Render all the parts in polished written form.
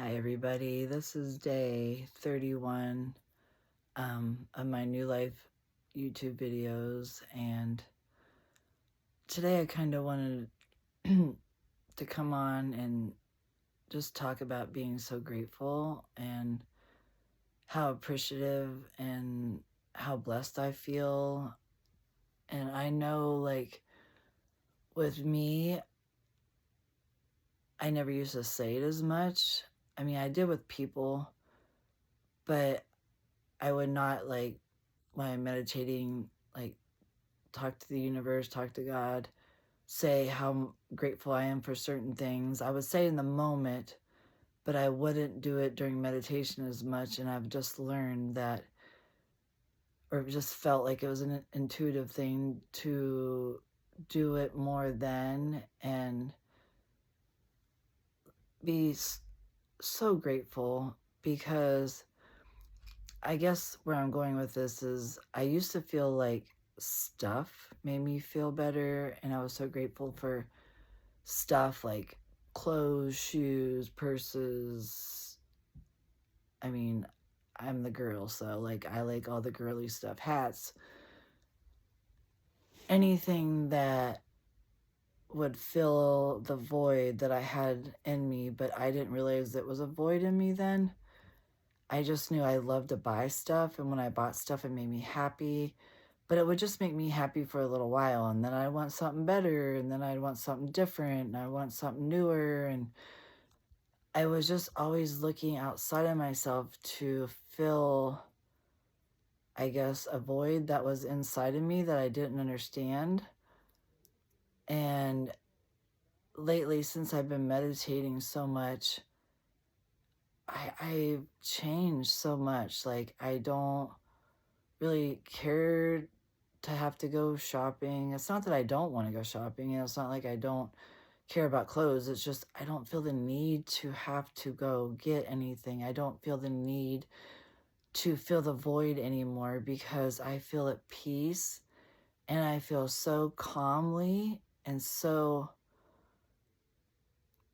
Hi, everybody. This is day 31 of my New Life YouTube videos. And today I kind of wanted to come on and just talk about being so grateful and how appreciative and how blessed I feel. And I know, like, with me, I never used to say it as much. I mean, I did with people, but I would not, like, when I'm meditating, like, talk to the universe, talk to God, say how grateful I am for certain things. I would say in the moment, but I wouldn't do it during meditation as much. And I've just learned that, or just felt like it was an intuitive thing to do it more then and be so grateful, because I guess where I'm going with this is I used to feel like stuff made me feel better, and I was so grateful for stuff like clothes, shoes, purses. I mean, I'm the girl, so like I like all the girly stuff, hats, anything that would fill the void that I had in me, but I didn't realize it was a void in me then. I just knew I loved to buy stuff, and when I bought stuff, it made me happy. But it would just make me happy for a little while, and then I want something better, and then I'd want something different, and I want something newer, and I was just always looking outside of myself to fill, I guess, a void that was inside of me that I didn't understand. And lately, since I've been meditating so much, I've changed so much. Like, I don't really care to have to go shopping. It's not that I don't want to go shopping. It's not like I don't care about clothes. It's just I don't feel the need to have to go get anything. I don't feel the need to fill the void anymore, because I feel at peace and I feel so calmly and so,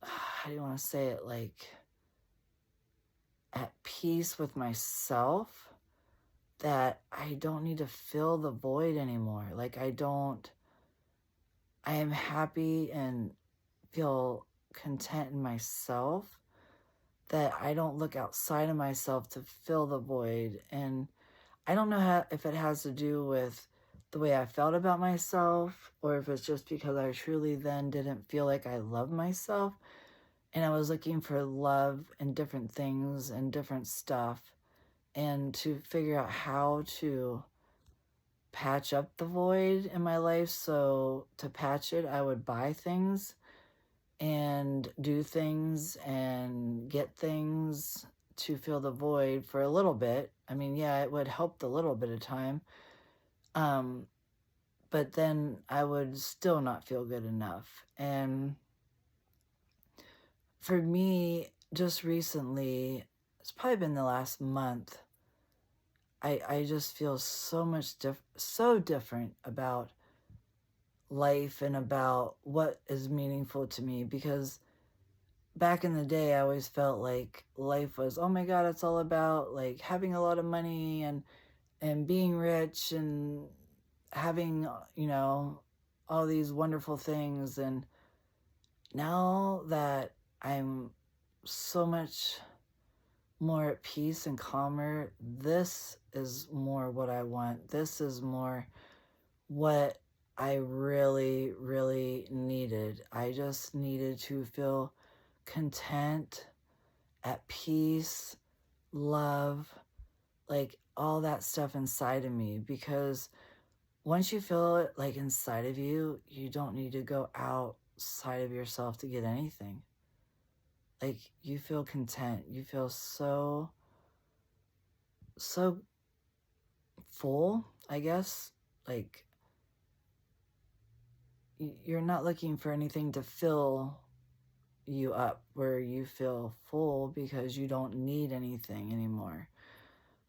how do you want to say it, like at peace with myself, that I don't need to fill the void anymore. Like I am happy and feel content in myself, that I don't look outside of myself to fill the void. And I don't know if it has to do with the way I felt about myself, or if it's just because I truly then didn't feel like I loved myself and I was looking for love in different things and different stuff, and to figure out how to patch up the void in my life. So to patch it, I would buy things and do things and get things to fill the void for a little bit. I mean, yeah, it would help the little bit of time. Um, but then I would still not feel good enough. And for me, just recently, it's probably been the last month, I just feel so much so different about life and about what is meaningful to me, because back in the day, I always felt like life was, oh my God, it's all about like having a lot of money and being rich and having, all these wonderful things. And now that I'm so much more at peace and calmer, this is more what I want. This is more what I really, really needed. I just needed to feel content, at peace, love, like all that stuff inside of me. Because once you feel it like inside of you, you don't need to go outside of yourself to get anything. Like you feel content. You feel so full, I guess. Like you're not looking for anything to fill you up where you feel full, because you don't need anything anymore.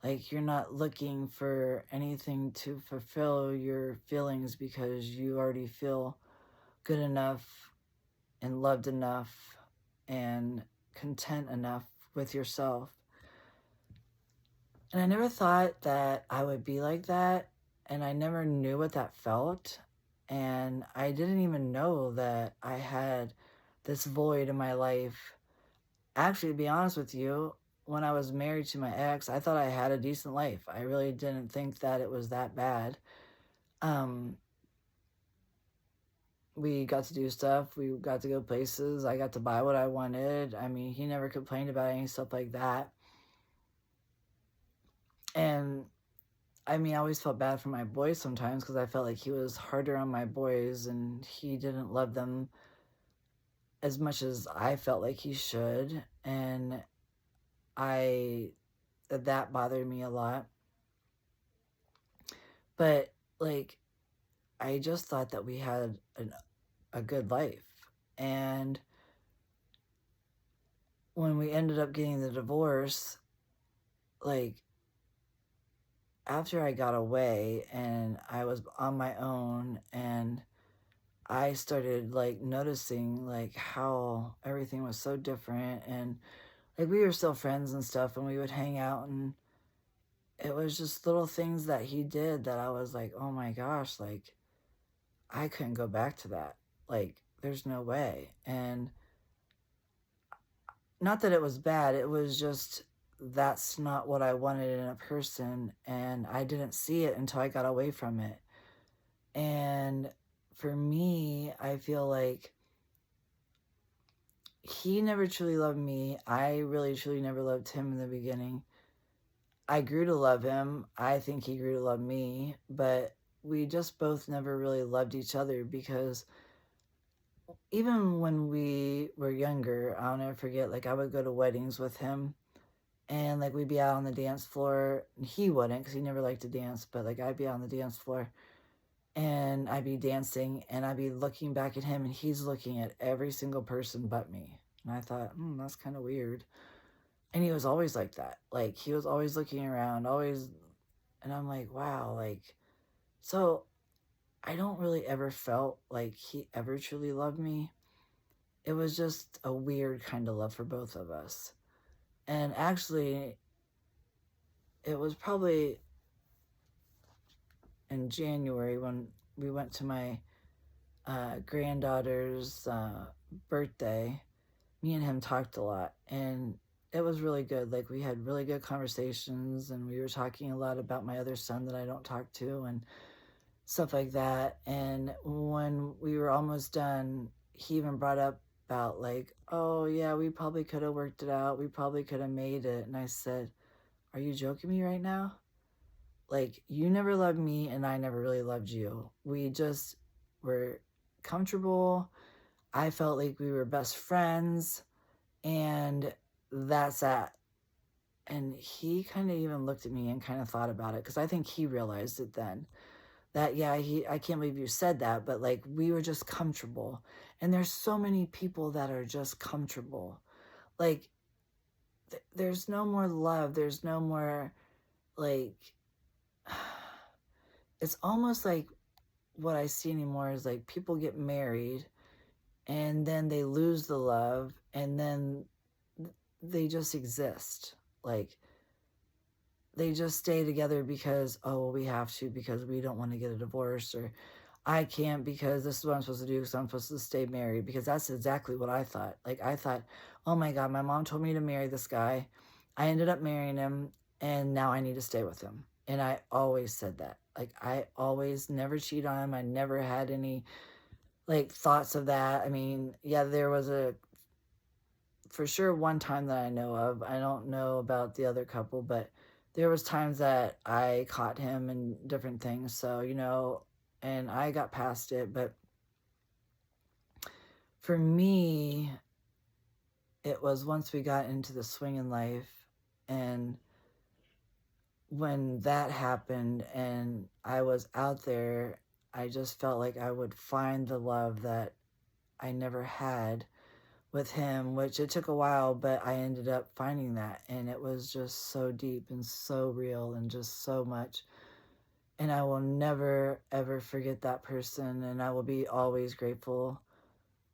Like you're not looking for anything to fulfill your feelings, because you already feel good enough and loved enough and content enough with yourself. And I never thought that I would be like that, and I never knew what that felt. And I didn't even know that I had this void in my life. Actually, to be honest with you, when I was married to my ex, I thought I had a decent life. I really didn't think that it was that bad. Um, we got to do stuff. We got to go places. I got to buy what I wanted. I mean, he never complained about any stuff like that. And I mean, I always felt bad for my boys sometimes because I felt like he was harder on my boys and he didn't love them as much as I felt like he should. And that bothered me a lot. But like, I just thought that we had a good life. And when we ended up getting the divorce, like, after I got away and I was on my own, and I started like noticing like how everything was so different, and like we were still friends and stuff, and we would hang out, and it was just little things that he did that I was like, oh my gosh, like I couldn't go back to that. Like there's no way. And not that it was bad, it was just that's not what I wanted in a person, and I didn't see it until I got away from it. And for me, I feel like he never truly loved me. I really truly never loved him in the beginning. I grew to love him. I think he grew to love me, but we just both never really loved each other because even when we were younger, I'll never forget, like I would go to weddings with him, and like we'd be out on the dance floor. He wouldn't because he never liked to dance, but like I'd be out on the dance floor and I'd be dancing and I'd be looking back at him and he's looking at every single person but me. And I thought, that's kind of weird. And he was always like that. Like he was always looking around, always. And I'm like, wow, like, so I don't really ever felt like he ever truly loved me. It was just a weird kind of love for both of us. And actually, it was probably in January when we went to my granddaughter's birthday. Me and him talked a lot, and it was really good. Like we had really good conversations, and we were talking a lot about my other son that I don't talk to and stuff like that. And when we were almost done, he even brought up about like, oh yeah, we probably could have worked it out. We probably could have made it. And I said, are you joking me right now? Like you never loved me and I never really loved you. We just were comfortable. I felt like we were best friends, and that's that. And he kind of even looked at me and kind of thought about it because I think he realized it then that, yeah, I can't believe you said that, but like we were just comfortable. And there's so many people that are just comfortable. Like there's no more love. There's no more like, it's almost like what I see anymore is like people get married and then they lose the love and then they just exist. Like they just stay together because, oh, well, we have to because we don't want to get a divorce, or I can't because this is what I'm supposed to do because I'm supposed to stay married, because that's exactly what I thought. Like I thought, oh my God, my mom told me to marry this guy. I ended up marrying him and now I need to stay with him. And I always said that. Like I always never cheat on him. I never had any like thoughts of that. I mean, yeah, there was for sure one time that I know of. I don't know about the other couple, but there was times that I caught him in different things. So, and I got past it. But for me, it was once we got into the swing in life, and when that happened and I was out there, I just felt like I would find the love that I never had with him, which it took a while, but I ended up finding that. And it was just so deep and so real and just so much. And I will never, ever forget that person. And I will be always grateful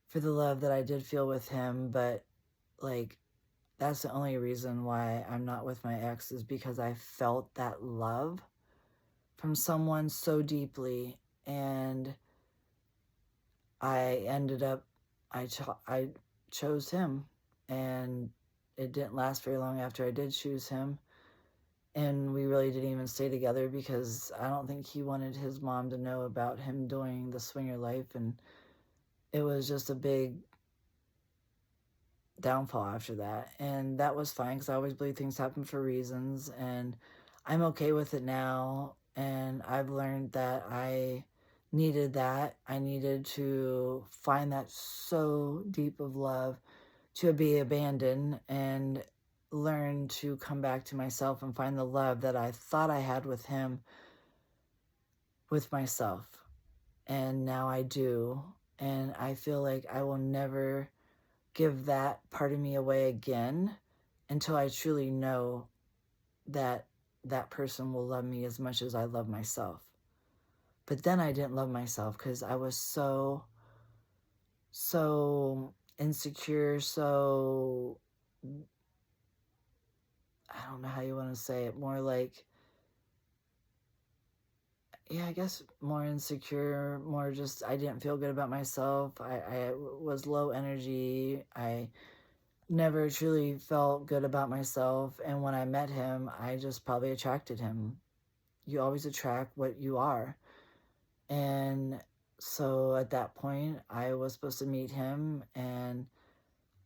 for the love that I did feel with him. But like, that's the only reason why I'm not with my ex, is because I felt that love from someone so deeply, and I ended up, I chose him, and it didn't last very long after I did choose him. And we really didn't even stay together because I don't think he wanted his mom to know about him doing the swinger life. And it was just a big downfall after that. And that was fine because I always believe things happen for reasons. And I'm okay with it now. And I've learned that I needed that. I needed to find that so deep of love to be abandoned, and learn to come back to myself and find the love that I thought I had with him with myself. And now I do. And I feel like I will never give that part of me away again until I truly know that that person will love me as much as I love myself. But then I didn't love myself because I was so insecure, so, I don't know how you want to say it, more like, yeah, I guess more insecure, more just, I didn't feel good about myself. I was low energy. I never truly felt good about myself. And when I met him, I just probably attracted him. You always attract what you are. And so at that point, I was supposed to meet him, and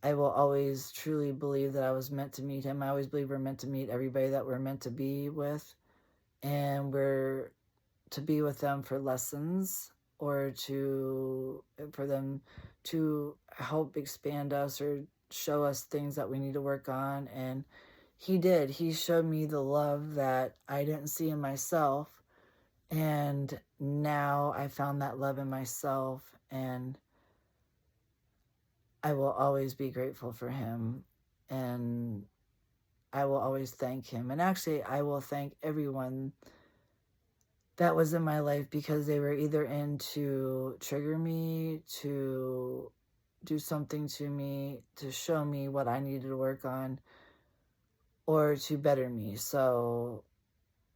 I will always truly believe that I was meant to meet him. I always believe we're meant to meet everybody that we're meant to be with. And we're to be with them for lessons, or for them to help expand us or show us things that we need to work on. And he did. He showed me the love that I didn't see in myself. And now I found that love in myself, and I will always be grateful for him, and I will always thank him. And actually, I will thank everyone that was in my life, because they were either in to trigger me, to do something to me, to show me what I needed to work on, or to better me. So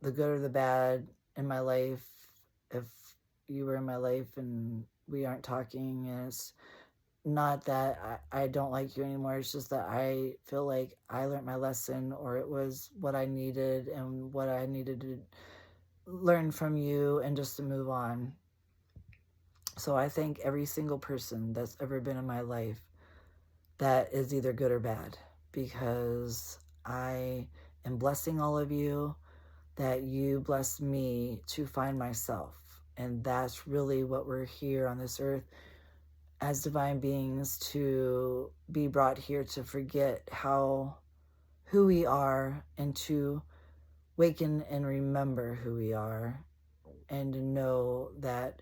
the good or the bad in my life, if you were in my life and we aren't talking, and it's not that I don't like you anymore, it's just that I feel like I learned my lesson, or it was what I needed and what I needed to learn from you, and just to move on. So I thank every single person that's ever been in my life that is either good or bad, because I am blessing all of you, that you bless me to find myself. And that's really what we're here on this earth as divine beings, to be brought here to forget who we are, and to waken and remember who we are, and to know that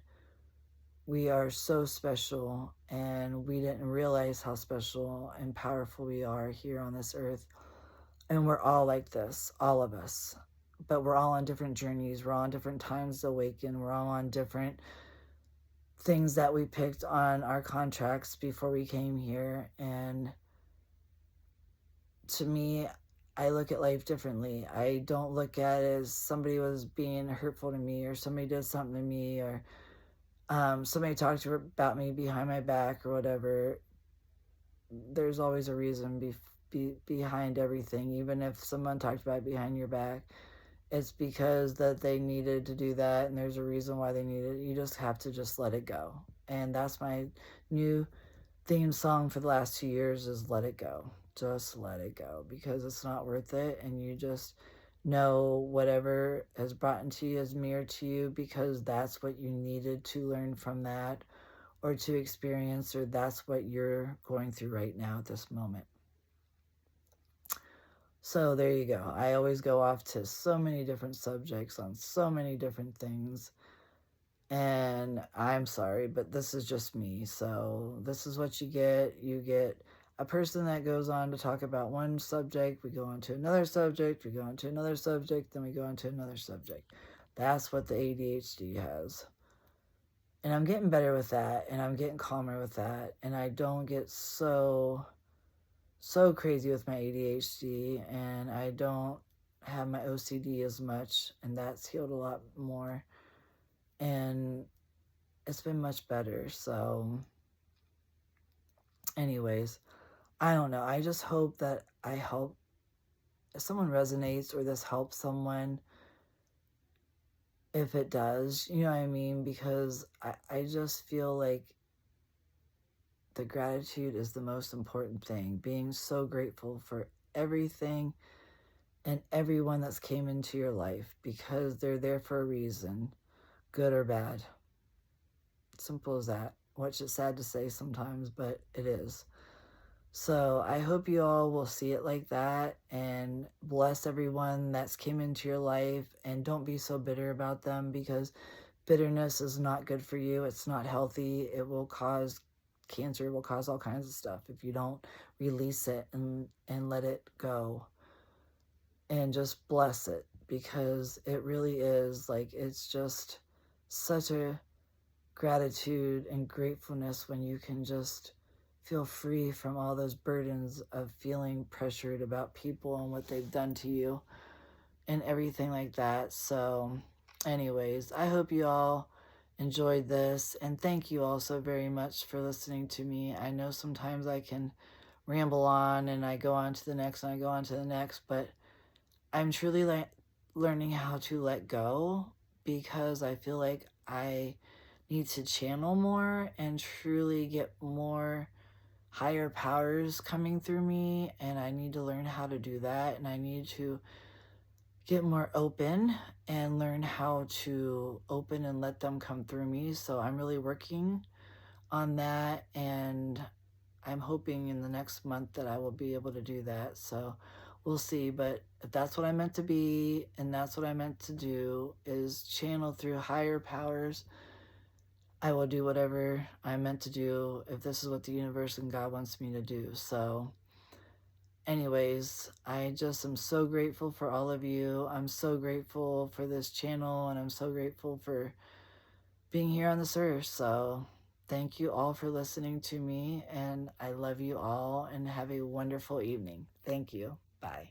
we are so special, and we didn't realize how special and powerful we are here on this earth. And we're all like this, all of us. But we're all on different journeys. We're all on different times to awaken. We're all on different things that we picked on our contracts before we came here. And to me, I look at life differently. I don't look at it as somebody was being hurtful to me, or somebody did something to me, or somebody talked about me behind my back or whatever. There's always a reason behind everything. Even if someone talked about behind your back, it's because that they needed to do that, and there's a reason why they needed it. You just have to just let it go. And that's my new theme song for the last 2 years, is let it go. Just let it go, because it's not worth it. And you just know whatever has brought into you is mirrored to you, because that's what you needed to learn from that, or to experience, or that's what you're going through right now at this moment. So there you go. I always go off to so many different subjects on so many different things. And I'm sorry, but this is just me. So this is what you get. You get a person that goes on to talk about one subject. We go on to another subject. We go on to another subject. Then we go on to another subject. That's what the ADHD has. And I'm getting better with that. And I'm getting calmer with that. And I don't get so so crazy with my ADHD, and I don't have my OCD as much, and that's healed a lot more, and it's been much better. So anyways, I don't know. I just hope that I help, if someone resonates or this helps someone, if it does, you know what I mean? Because I just feel like the gratitude is the most important thing. Being so grateful for everything and everyone that's came into your life, because they're there for a reason, good or bad. Simple as that. Which is sad to say sometimes, but it is. So I hope you all will see it like that, and bless everyone that's came into your life, and don't be so bitter about them, because bitterness is not good for you. It's not healthy. It will cause cancer. It will cause all kinds of stuff if you don't release it and let it go and just bless it, because it really is like, it's just such a gratitude and gratefulness when you can just feel free from all those burdens of feeling pressured about people and what they've done to you and everything like that. So anyways, I hope you all enjoyed this, and thank you all so very much for listening to me. I know sometimes I can ramble on and I go on to the next and I go on to the next, but I'm truly learning how to let go, because I feel like I need to channel more and truly get more higher powers coming through me, and I need to learn how to do that, and I need to get more open and learn how to open and let them come through me. So I'm really working on that, and I'm hoping in the next month that I will be able to do that. So we'll see. But if that's what I meant to be, and that's what I meant to do, is channel through higher powers, I will do whatever I'm meant to do if this is what the universe and God wants me to do. So anyways, I just am so grateful for all of you. I'm so grateful for this channel, and I'm so grateful for being here on this earth. So thank you all for listening to me, and I love you all, and have a wonderful evening. Thank you. Bye.